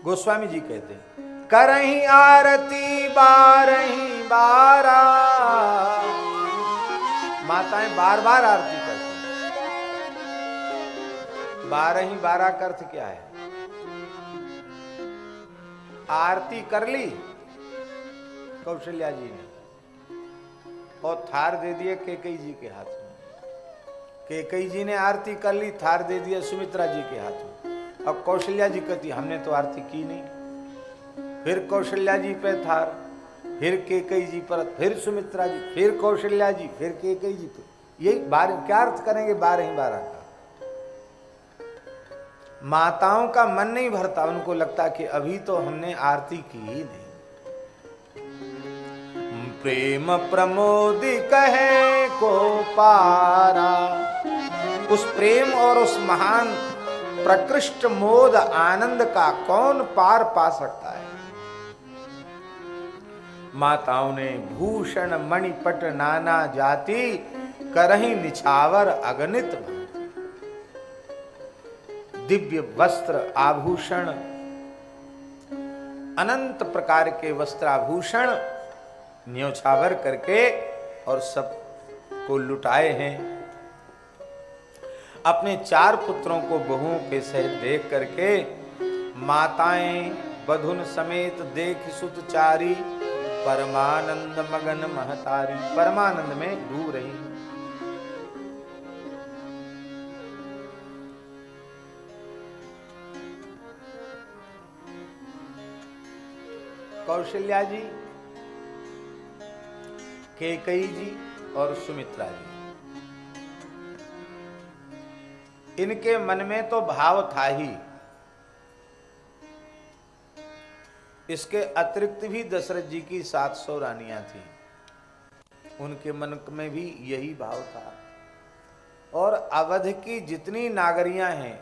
गोस्वामी जी कहते हैं, करहीं आरती बारहीं बारा। माताएं बार बार आरती करती हैं। 12 का अर्थ क्या है? आरती कर ली कौशल्या जी ने और थार दे दिए कैकेयी जी के हाथ में। कैकेयी जी ने आरती कर ली, थार दे दिया सुमित्रा जी के हाथ में। अब कौशल्या जी कहती हमने तो आरती की नहीं। फिर कौशल्या जी पे थार, फिर कैकेयी जी पर, फिर सुमित्रा जी, फिर कौशल्या जी, फिर कैकेयी जी पे। यही क्या अर्थ करेंगे 12 का? माताओं का मन नहीं भरता, उनको लगता कि अभी तो हमने आरती की ही नहीं। प्रेम प्रमोदि कहे को पारा। उस प्रेम और उस महान प्रकृष्ट मोद आनंद का कौन पार पा सकता है? माताओं ने भूषण मणिपट नाना जाति करहीं निछावर अगणित भांति। दिव्य वस्त्र आभूषण, अनंत प्रकार के वस्त्राभूषण न्योछावर करके और सब को लुटाए हैं। अपने 4 पुत्रों को बहुओं के सहित देख करके माताएं बधुन समेत देख सुत चारी परमानंद मगन महतारी। परमानंद में डूब रही। कौशल्या जी, कैकेयी जी और सुमित्रा जी, इनके मन में तो भाव था ही। इसके अतिरिक्त भी दशरथ जी की 700 रानियां थी, उनके मन में भी यही भाव था। और अवध की जितनी नागरियां हैं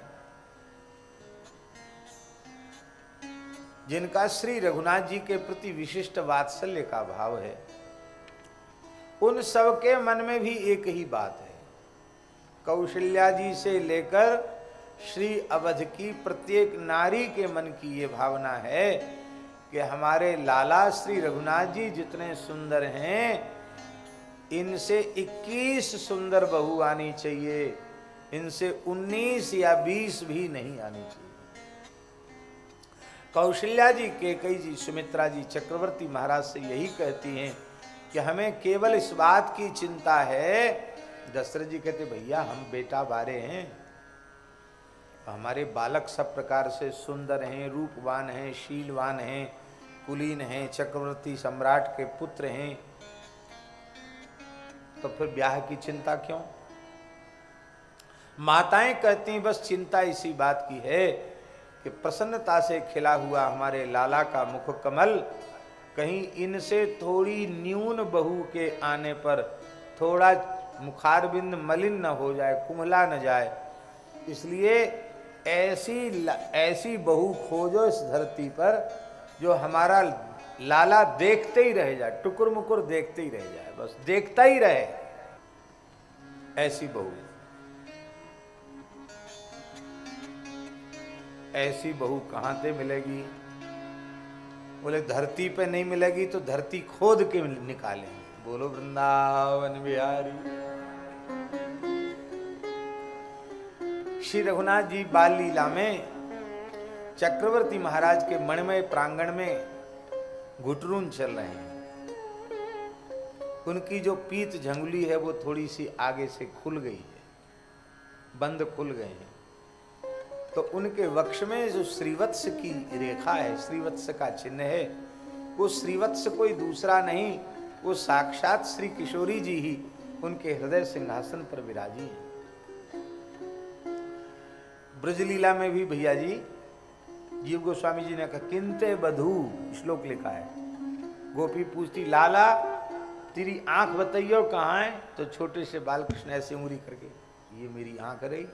जिनका श्री रघुनाथ जी के प्रति विशिष्ट वात्सल्य का भाव है, उन सबके मन में भी एक ही बात है। कौशल्या जी से लेकर श्री अवध की प्रत्येक नारी के मन की ये भावना है कि हमारे लाला श्री रघुनाथ जी जितने सुंदर हैं, इनसे 21 सुंदर बहू आनी चाहिए, इनसे 19 या 20 भी नहीं आनी चाहिए। कौशल्या जी, कैकेयी जी, सुमित्रा जी चक्रवर्ती महाराज से यही कहती हैं कि हमें केवल इस बात की चिंता है। दशरथ जी कहते भैया हम बेटा बारे हैं, हमारे बालक सब प्रकार से सुंदर हैं, रूपवान हैं, शीलवान हैं, कुलीन हैं, चक्रवर्ती सम्राट के पुत्र हैं, तो फिर ब्याह की चिंता क्यों? माताएं कहती हैं बस चिंता इसी बात की है कि प्रसन्नता से खिला हुआ हमारे लाला का मुख कमल कहीं इनसे थोड़ी न्यून बहू के आने पर थोड़ा मुखारबिंद मलिन न हो जाए, कुम्हला न जाए, इसलिए ऐसी बहू खोजो इस धरती पर जो हमारा लाला देखते ही रह जाए, टुकुर मुकुर देखते ही रह जाए, बस देखता ही रहे। ऐसी बहू, ऐसी बहू कहां से मिलेगी? बोले धरती पे नहीं मिलेगी तो धरती खोद के निकालेंगे। बोलो वृंदावन बिहारी। श्री रघुनाथ जी बाल लीला में चक्रवर्ती महाराज के मणिमय प्रांगण में घुटरून चल रहे हैं। उनकी जो पीत झंगुली है वो थोड़ी सी आगे से खुल गई है, बंद खुल गए हैं, तो उनके वक्ष में जो श्रीवत्स की रेखा है, श्रीवत्स का चिन्ह है, वो श्रीवत्स कोई दूसरा नहीं, वो साक्षात श्री किशोरी जी ही उनके हृदय सिंहासन पर विराजी हैं। ब्रजलीला में भी भैया जी जीव गोस्वामी जी ने कहा किंते बधू श्लोक लिखा है। गोपी पूछती लाला तेरी आंख बताइयो कहाँ है? तो छोटे से बालकृष्ण ऐसे उंगली करके ये मेरी आंख रही।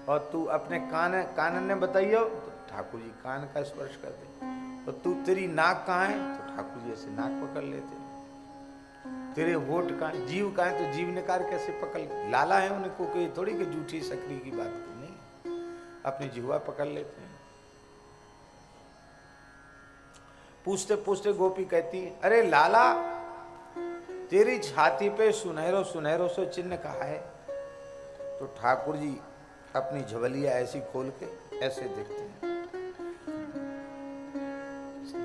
और तू अपने कानन ने बताइयो? तो ठाकुर जी कान का स्पर्श कर दे। तो तू तेरी नाक कहाँ है? तो ठाकुर जी ऐसे नाक पकड़ लेते। तेरे होठ कहाँ है? जीव कहाँ है? तो जीव निकाल कैसे पकड़? लाला है उनको कोई थोड़ी कि झूठी सकरी की बात नहीं, अपनी जिह्वा पकड़ लेते हैं। पूछते पूछते गोपी कहती है, अरे लाला तेरी छाती पे सुनहरो सुनहरो सो चिन्ह कहा है? तो ठाकुर जी अपनी झवलिया ऐसी खोल के ऐसे देखते हैं,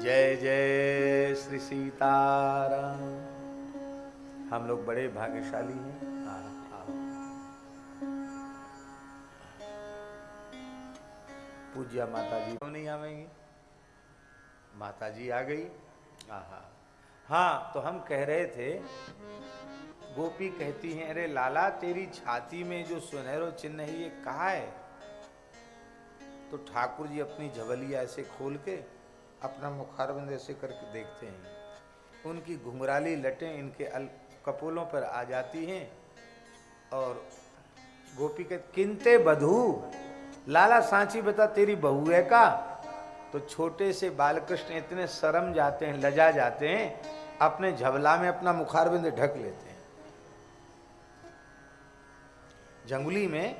जय जय श्री सीताराम। हम लोग बड़े भाग्यशाली हैं। पूज्या माता जी क्यों नहीं आवेंगे? माता जी आ गई। आहा, हाँ, तो हम कह रहे थे, गोपी कहती हैं, अरे लाला तेरी छाती में जो सुनहरो चिन्ह है ये कहाँ है? तो ठाकुर जी अपनी झवलिया ऐसे खोल के अपना मुखारबंद ऐसे करके देखते हैं, उनकी घुंघराली लटें इनके कपोलों पर आ जाती हैं और गोपी कहती, किंते बधू, लाला सांची बता तेरी बहू है का? तो छोटे से बालकृष्ण इतने शर्म जाते हैं, लजा जाते हैं, अपने झबला में अपना मुखारबिंद ढक लेते हैं, जंगली में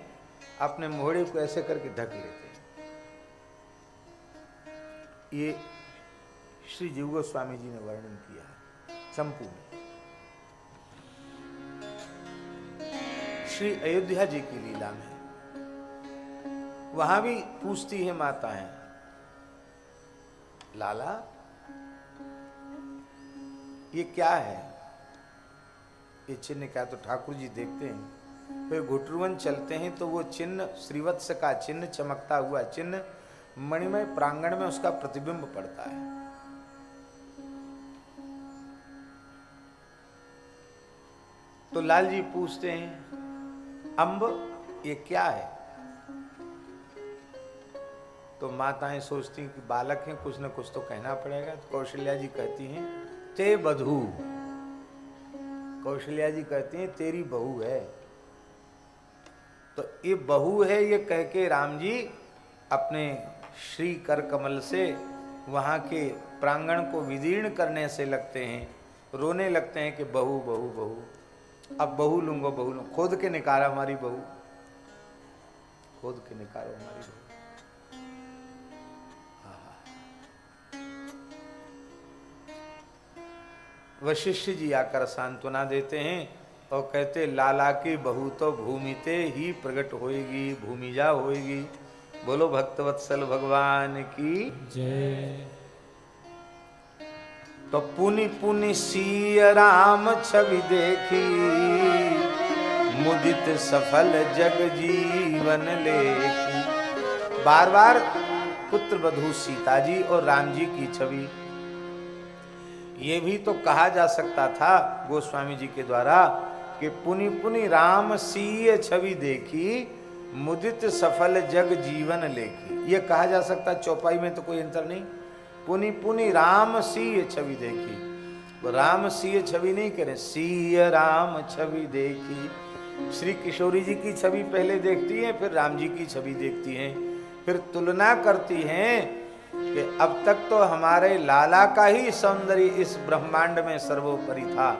अपने मोहड़े को ऐसे करके ढक लेते हैं। ये श्री जीव गोस्वामी जी ने वर्णन किया है चंपू में। श्री अयोध्या जी की लीला में वहां भी पूछती है माताएं, लाला ये क्या है, ये चिन्ह क्या? तो ठाकुर जी देखते हैं, फिर घुटरुवन चलते हैं तो वो चिन्ह श्रीवत्स का चिन्ह, चमकता हुआ चिन्ह मणिमय प्रांगण में उसका प्रतिबिंब पड़ता है। तो लाल जी पूछते हैं, अम्ब ये क्या है? तो माताएं सोचती कि बालक हैं, कुछ न कुछ तो कहना पड़ेगा। तो कौशल्या जी कहती हैं, ते बधू, कौशल्या जी कहती हैं तेरी बहू है। तो ये बहू है ये कह के राम जी अपने श्री कर कमल से वहां के प्रांगण को विदीर्ण करने से लगते हैं, रोने लगते हैं कि बहू बहू बहू, अब बहू लूंगो बहू लूंगो, खोद के निकारा हमारी बहू, खोद के निकारो हमारी बहू। वशिष्ठ जी आकर सांत्वना देते हैं और कहते, लाला की बहू तो भूमिते ही प्रकट होएगी, भूमिजा होएगी। बोलो भक्तवत्सल भगवान की जय। तो पुनि पुनि सिय राम छवि देखी, मुदित सफल जग जीवन लेखी। बार बार पुत्र वधू सीता जी और राम जी की छवि, ये भी तो कहा जा सकता था गोस्वामी जी के द्वारा कि पुनि पुनि राम सीय छवि देखी, मुदित सफल जग जीवन लेखी। ये कहा जा सकता, चौपाई में तो कोई अंतर नहीं। पुनि पुनि राम सीय छवि देखी, राम सीय छवि नहीं करें, सीय राम छवि देखी। श्री किशोरी जी की छवि पहले देखती हैं, फिर राम जी की छवि देखती हैं, फिर तुलना करती हैं कि अब तक तो हमारे लाला का ही सौंदर्य इस ब्रह्मांड में सर्वोपरि था,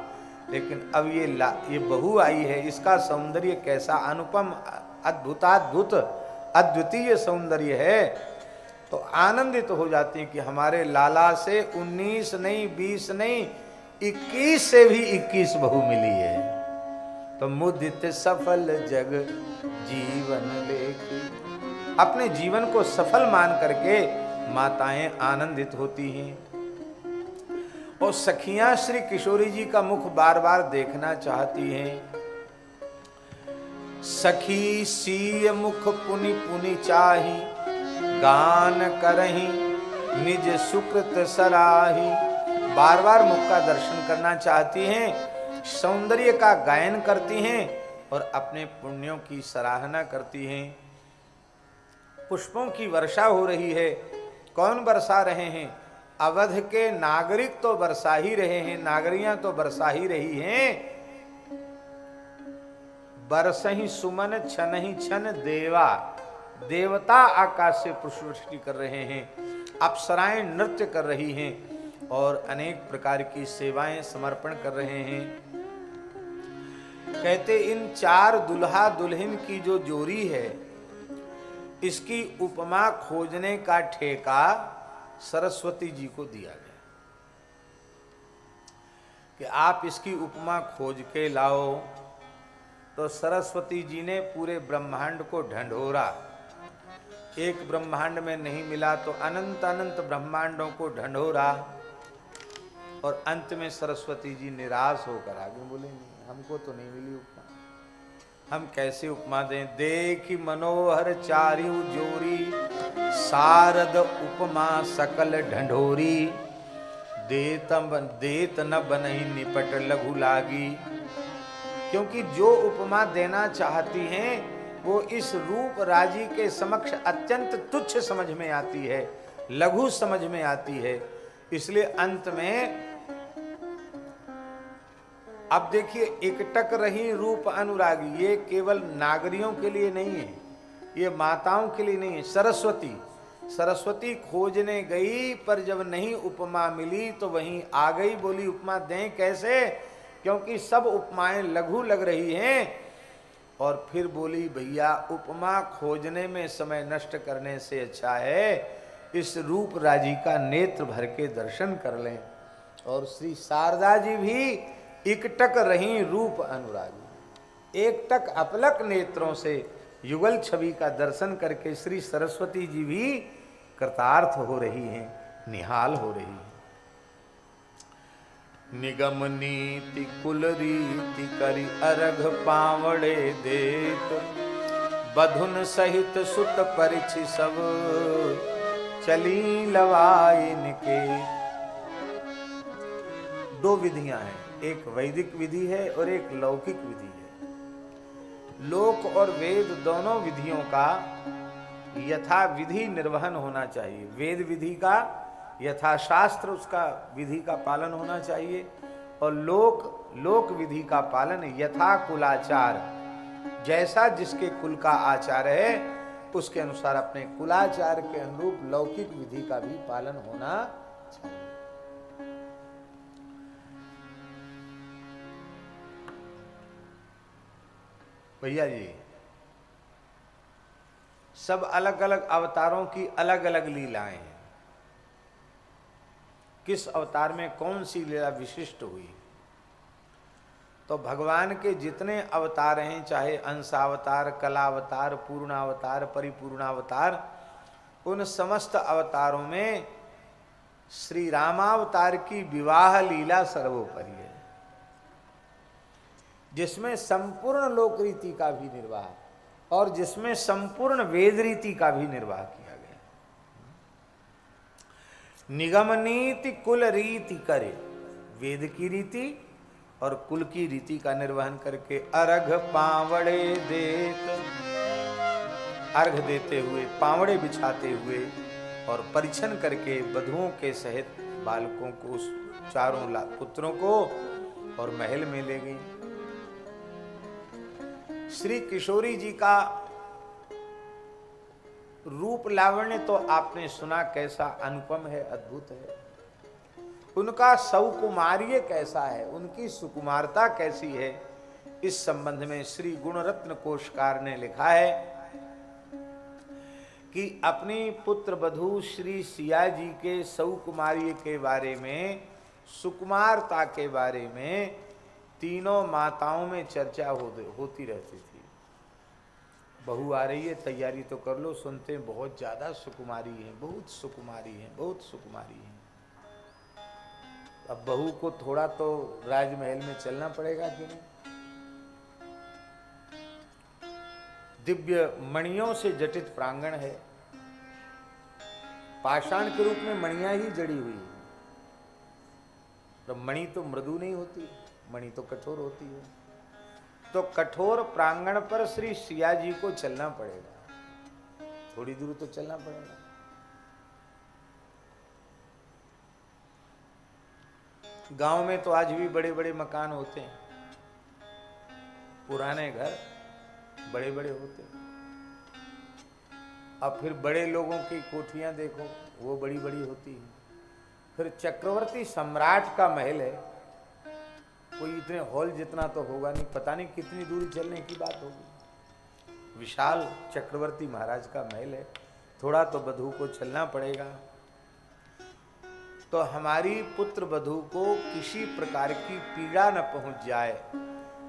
लेकिन अब ये बहू आई है, इसका सौंदर्य कैसा अनुपम, अद्भुताद्भुत अद्वितीय सौंदर्य है। तो आनंदित तो हो जाती हैं कि हमारे लाला से 19 नहीं 20 नहीं 21 से भी 21 बहू मिली है। तो मुदित सफल जग जीवन लेखी, अपने जीवन को सफल मान करके माताएं आनंदित होती हैं। और सखियां श्री किशोरी जी का मुख बार बार देखना चाहती हैं। सखी सीय मुख पुनि पुनि चाही, गान करही निज सुकृत सराही। बार बार मुख का दर्शन करना चाहती हैं, सौंदर्य का गायन करती हैं और अपने पुण्यों की सराहना करती हैं। पुष्पों की वर्षा हो रही है, कौन बरसा रहे हैं? अवध के नागरिक तो बरसा ही रहे हैं, नागरियां तो बरसा ही रही हैं। बरसही सुमन छनहि छन देवा, देवता आकाश से पुष्पवृष्टि कर रहे हैं, अप्सराएं नृत्य कर रही हैं और अनेक प्रकार की सेवाएं समर्पण कर रहे हैं। कहते इन 4 दुल्हा दुल्हन की जो जोड़ी है, इसकी उपमा खोजने का ठेका सरस्वती जी को दिया गया। कि आप इसकी उपमा खोज के लाओ। तो सरस्वती जी ने पूरे ब्रह्मांड को ढंढोरा, एक ब्रह्मांड में नहीं मिला तो अनंत अनंत ब्रह्मांडों को ढंढोरा, और अंत में सरस्वती जी निराश होकर आगे बोले नहीं, हमको तो नहीं मिली उपमा, हम कैसे उपमा दें। देखी मनोहर चारियु जोरी, शारद उपमा सकल ढंढोरी, देत न बनहि निपट लघु लागी। क्योंकि जो उपमा देना चाहती हैं वो इस रूप राजी के समक्ष अत्यंत तुच्छ समझ में आती है, लघु समझ में आती है। इसलिए अंत में अब देखिए, एकटक रही रूप अनुरागी, ये केवल नागरियों के लिए नहीं है, ये माताओं के लिए नहीं है। सरस्वती खोजने गई, पर जब नहीं उपमा मिली तो वहीं आ गई, बोली उपमा दें कैसे, क्योंकि सब उपमाएं लघु लग रही हैं। और फिर बोली भैया उपमा खोजने में समय नष्ट करने से अच्छा है इस रूप राजी का नेत्र भर के दर्शन कर लें। और श्री शारदा जी भी एकटक रही रूप अनुरागी, एकटक अपलक नेत्रों से युगल छवि का दर्शन करके श्री सरस्वती जी भी कृतार्थ हो रही हैं, निहाल हो रही हैं। निगम नीति कुल रीति करी अरघ पावड़े देत, बधुन सहित सुत परिछि सब चली लवाइन के। दो विधियां हैं, एक वैदिक विधि है और एक लौकिक विधि है। लोक और वेद दोनों विधियों का यथा विधि निर्वहन होना चाहिए। वेद विधि का यथाशास्त्र उसका विधि का पालन होना चाहिए, और लोक विधि का पालन यथा कुलाचार, जैसा जिसके कुल का आचार है उसके अनुसार अपने कुलाचार के अनुरूप लौकिक विधि का भी पालन होना चाहिए। भैया जी, सब अलग अलग अवतारों की अलग अलग लीलाएं हैं। किस अवतार में कौन सी लीला विशिष्ट हुई, तो भगवान के जितने अवतार हैं, चाहे अंशावतार, कलावतार, पूर्णावतार, परिपूर्णावतार, उन समस्त अवतारों में श्री रामावतार की विवाह लीला सर्वोपरि है, जिसमें संपूर्ण लोक रीति का भी निर्वाह और जिसमें संपूर्ण वेद रीति का भी निर्वाह किया गया। निगम नीति कुल रीति करे, वेद की रीति और कुल की रीति का निर्वहन करके अर्घ पावड़े देत, अर्घ देते हुए, पावड़े बिछाते हुए और परिछन करके वधुओं के सहित बालकों को, चारों पुत्रों को और महल में ले गई। श्री किशोरी जी का रूप लावण्य तो आपने सुना, कैसा अनुपम है, अद्भुत है। उनका सौकुमार्य कैसा है, उनकी सुकुमारता कैसी है, इस संबंध में श्री गुणरत्न कोशकार ने लिखा है कि अपनी पुत्र वधू श्री सिया जी के सौकुमार्य के बारे में, सुकुमारता के बारे में तीनों माताओं में चर्चा होती रहती थी। बहू आ रही है, तैयारी तो कर लो, सुनते हैं बहुत ज्यादा सुकुमारी है, बहुत सुकुमारी है, बहुत सुकुमारी है। अब बहू को थोड़ा तो राजमहल में चलना पड़ेगा कि नहीं। दिव्य मणियों से जटित प्रांगण है, पाषाण के रूप में मणियां ही जड़ी हुई है। तो मणि तो मृदु नहीं होती, मणि तो कठोर होती है। तो कठोर प्रांगण पर श्री सिया जी को चलना पड़ेगा, थोड़ी दूर तो चलना पड़ेगा। गांव में तो आज भी बड़े बड़े मकान होते हैं, पुराने घर बड़े बड़े होते हैं। अब फिर बड़े लोगों की कोठियां देखो, वो बड़ी बड़ी होती है। फिर चक्रवर्ती सम्राट का महल है, कोई इतने हॉल जितना तो होगा नहीं, पता नहीं कितनी दूरी चलने की बात होगी। विशाल चक्रवर्ती महाराज का महल है, थोड़ा तो वधू को चलना पड़ेगा। तो हमारी पुत्र वधू को किसी प्रकार की पीड़ा न पहुंच जाए,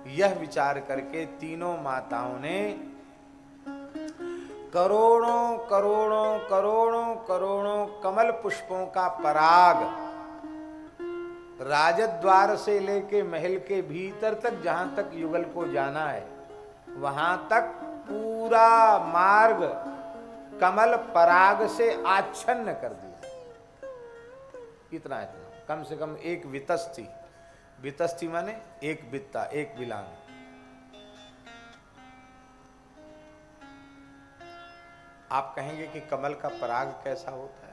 यह विचार करके तीनों माताओं ने करोड़ों करोड़ों करोड़ों करोड़ों कमल पुष्पों का पराग राजद्वार से लेके महल के भीतर तक, जहां तक युगल को जाना है वहां तक पूरा मार्ग कमल पराग से आच्छन्न कर दिया। इतना कम से कम एक वितस्ती, वितस्ती माने एक बित्ता, एक बिलान। आप कहेंगे कि कमल का पराग कैसा होता है?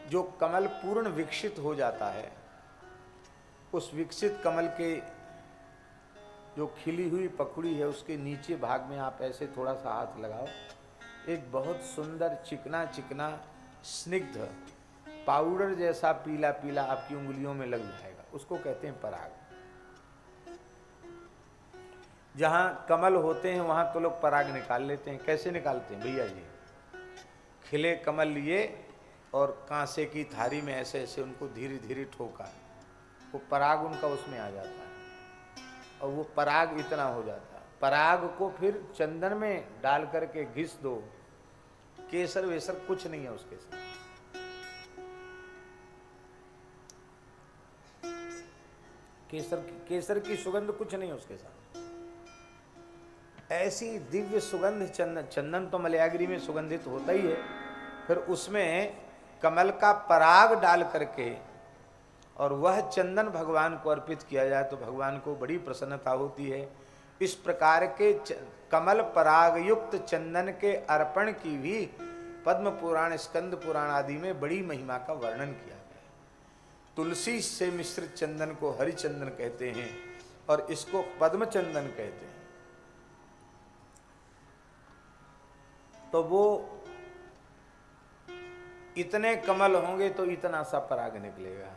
जो कमल पूर्ण विकसित हो जाता है, उस विकसित कमल के जो खिली हुई पखुड़ी है उसके नीचे भाग में आप ऐसे थोड़ा सा हाथ लगाओ, एक बहुत सुंदर चिकना चिकना स्निग्ध पाउडर जैसा पीला पीला आपकी उंगलियों में लग जाएगा, उसको कहते हैं पराग। जहां कमल होते हैं वहां तो लोग पराग निकाल लेते हैं। कैसे निकालते हैं भैया जी? खिले कमल लिए और कांसे की थारी में ऐसे ऐसे उनको धीरे धीरे ठोका, वो पराग उनका उसमें आ जाता है और वो पराग इतना हो जाता है। पराग को फिर चंदन में डाल करके घिस दो, केसर वेसर कुछ नहीं है उसके साथ। केसर की सुगंध कुछ नहीं है उसके साथ। ऐसी दिव्य सुगंध चंदन तो मलयागिरी में सुगंधित होता ही है, फिर उसमें कमल का पराग डाल करके और वह चंदन भगवान को अर्पित किया जाए तो भगवान को बड़ी प्रसन्नता होती है। इस प्रकार के कमल पराग युक्त चंदन के अर्पण की भी पद्म पुराण, स्कंद पुराण आदि में बड़ी महिमा का वर्णन किया गया है। तुलसी से मिश्रित चंदन को हरिचंदन कहते हैं और इसको पद्म चंदन कहते हैं। तो वो इतने कमल होंगे तो इतना सा पराग निकलेगा।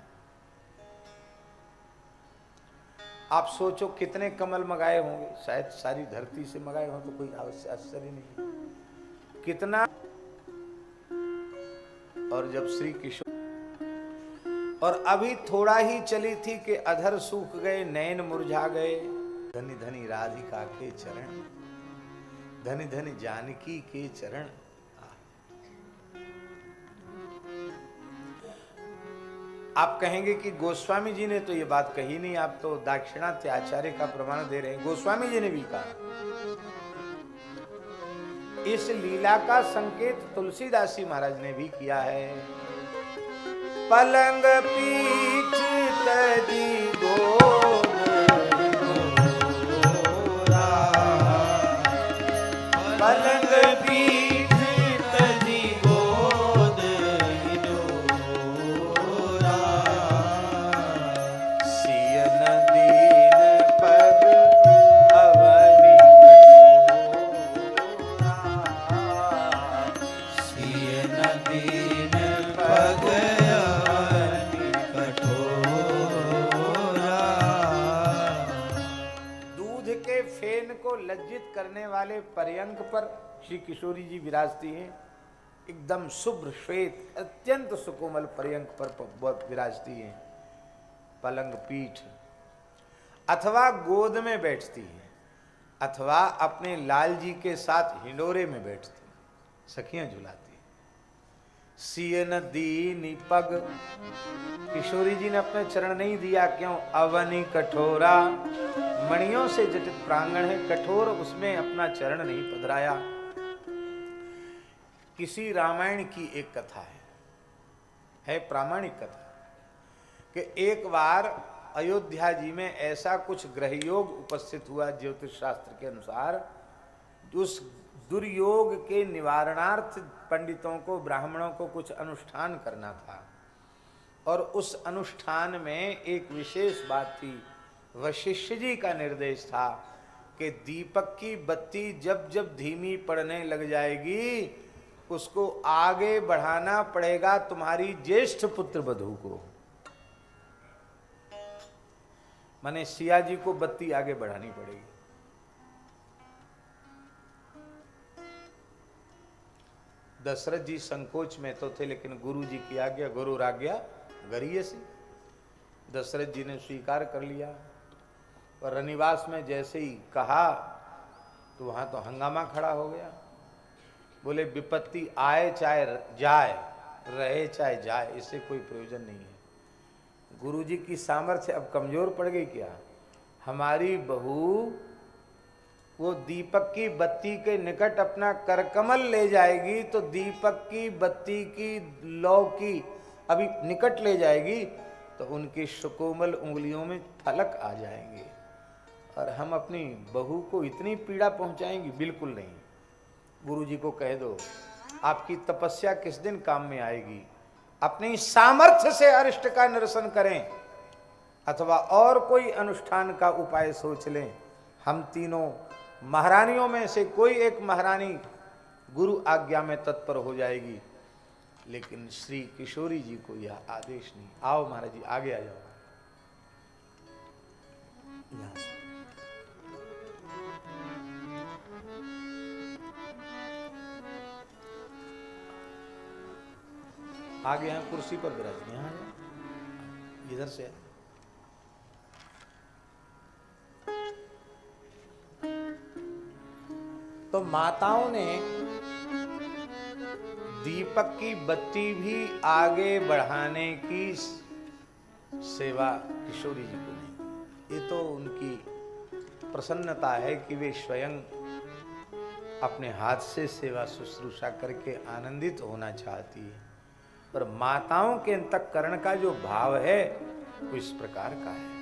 आप सोचो कितने कमल मंगाए होंगे, शायद सारी धरती से मंगाए हो तो कोई आश्चर्य नहीं। कितना, और जब श्री किशोर और अभी थोड़ा ही चली थी कि अधर सूख गए, नैन मुरझा गए। धनी धनी राधिका के चरण, धनी धनी जानकी के चरण। आप कहेंगे कि गोस्वामी जी ने तो ये बात कही नहीं, आप तो दाक्षिणात्य आचार्य का प्रमाण दे रहे हैं। गोस्वामी जी ने भी कहा। इस लीला का संकेत तुलसीदास जी महाराज ने भी किया है। पलंग पीठ तजी गोद पलंग पीठ तजी गोद सियन दीन पग अवनी सियन दीन पग अवनी कठोरा। दूध के फेन को लज्जित करने वाले पर्यंक पर श्री किशोरी जी विराजती हैं। एकदम शुभ्र श्वेत अत्यंत सुकोमल पर्यंक पर विराजती हैं। पलंग पीठ अथवा गोद में बैठती है अथवा अपने लाल जी के साथ हिंडोरे में बैठती, सखियां झुलाती है। सियन दीनी पग, किशोरी जी ने अपने चरण नहीं दिया, क्यों? अवनी कठोरा, मणियों से जटित प्रांगण है, कठोर उसमें अपना चरण नहीं पधराया। किसी रामायण की एक कथा है प्रामाणिक कथा, कि एक बार अयोध्या जी में ऐसा कुछ ग्रहयोग उपस्थित हुआ ज्योतिष शास्त्र के अनुसार। उस दुर्योग के निवारणार्थ पंडितों को, ब्राह्मणों को कुछ अनुष्ठान करना था और उस अनुष्ठान में एक विशेष बात थी। वशिष्ठ जी का निर्देश था कि दीपक की बत्ती जब जब धीमी पड़ने लग जाएगी उसको आगे बढ़ाना पड़ेगा तुम्हारी ज्येष्ठ पुत्र वधू को। माने सिया जी को बत्ती आगे बढ़ानी पड़ेगी। दशरथ जी संकोच में तो थे, लेकिन गुरु जी की आज्ञा, गुरु राज्ञा गरिये सी। दशरथ जी ने स्वीकार कर लिया। और रनिवास में जैसे ही कहा तो वहां तो हंगामा खड़ा हो गया। बोले विपत्ति आए चाहे जाए, रहे चाहे जाए, इससे कोई प्रयोजन नहीं है। गुरु जी की सामर्थ्य अब कमजोर पड़ गई क्या? हमारी बहू वो दीपक की बत्ती के निकट अपना करकमल ले जाएगी तो दीपक की बत्ती की लौ की अभी निकट ले जाएगी तो उनकी सुकोमल उंगलियों में फलक आ जाएंगे, और हम अपनी बहू को इतनी पीड़ा पहुंचाएंगे? बिल्कुल नहीं। गुरु जी को कह दो आपकी तपस्या किस दिन काम में आएगी, अपनी सामर्थ्य से अरिष्ट का निरसन करें अथवा और कोई अनुष्ठान का उपाय सोच लें। हम तीनों महारानियों में से कोई एक महारानी गुरु आज्ञा में तत्पर हो जाएगी। लेकिन श्री किशोरी जी को यह आदेश नहीं। आओ महाराज जी, आगे आ जाओ। यहां से आगे हैं, कुर्सी पर विराज। यहां इधर से तो माताओं ने दीपक की बत्ती भी आगे बढ़ाने की सेवा किशोरी जी को नहीं। ये तो उनकी प्रसन्नता है कि वे स्वयं अपने हाथ से सेवा शुश्रूषा करके आनंदित होना चाहती है। पर माताओं के अंतःकरण का जो भाव है वो इस प्रकार का है।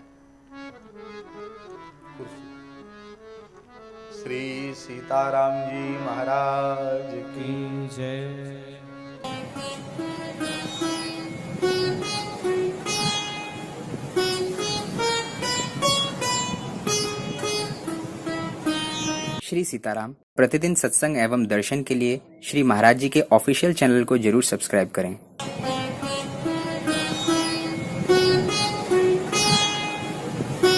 श्री सीताराम जी महाराज की जय। श्री सीताराम प्रतिदिन सत्संग एवं दर्शन के लिए श्री महाराज जी के ऑफिशियल चैनल को जरूर सब्सक्राइब करें।